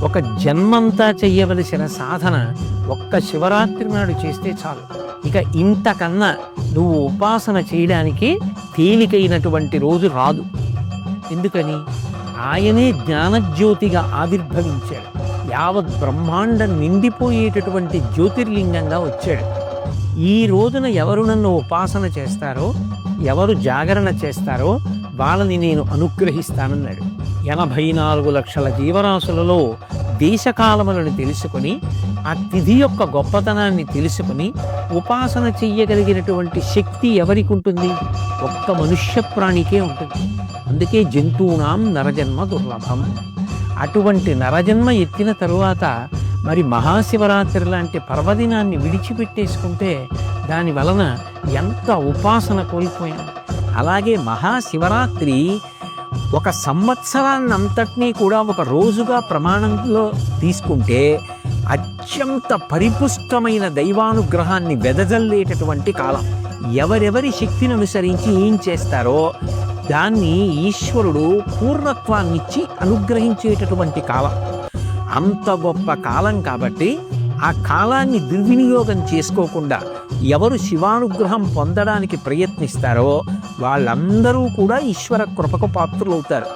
ఒక జన్మంతా చెయ్యవలసిన సాధన ఒక్క శివరాత్రి నాడు చేస్తే చాలు. ఇక ఇంతకన్నా నువ్వు ఉపాసన చేయడానికి తేలికైనటువంటి రోజు రాదు. ఎందుకని? ఆయనే జ్ఞానజ్యోతిగా ఆవిర్భవించాడు. యావత్ బ్రహ్మాండం నిండిపోయేటటువంటి జ్యోతిర్లింగంగా వచ్చాడు. ఈ రోజున ఎవరు నన్ను ఉపాసన చేస్తారో, ఎవరు జాగరణ చేస్తారో వాళ్ళని నేను అనుగ్రహిస్తానన్నాడు. 84 లక్షల జీవరాశులలో దేశకాలములను తెలుసుకొని, ఆ తిథి యొక్క గొప్పతనాన్ని తెలుసుకుని ఉపాసన చెయ్యగలిగినటువంటి శక్తి ఎవరికి ఉంటుంది? ఒక్క మనుష్య ప్రాణికే ఉంటుంది. అందుకే జంతువునాం నరజన్మ దుర్లభం. అటువంటి నరజన్మ ఎత్తిన తరువాత మరి మహాశివరాత్రి లాంటి పర్వదినాన్ని విడిచిపెట్టేసుకుంటే దాని వలన ఎంత ఉపాసన కోల్పోయాం. అలాగే మహాశివరాత్రి ఒక సంవత్సరాన్నంతటినీ కూడా ఒక రోజుగా ప్రమాణంలో తీసుకుంటే అత్యంత పరిపుష్టమైన దైవానుగ్రహాన్ని వెదజల్లేటటువంటి కాలం. ఎవరెవరి శక్తిని అనుసరించి ఏం చేస్తారో దాన్ని ఈశ్వరుడు పూర్ణత్వాన్నిచ్చి అనుగ్రహించేటటువంటి కాలం. అంత గొప్ప కాలం కాబట్టి ఆ కాలాన్ని దుర్వినియోగం చేసుకోకుండా ఎవరు శివానుగ్రహం పొందడానికి ప్రయత్నిస్తారో వాళ్ళందరూ కూడా ఈశ్వర కృపకు పాత్రులవుతారు.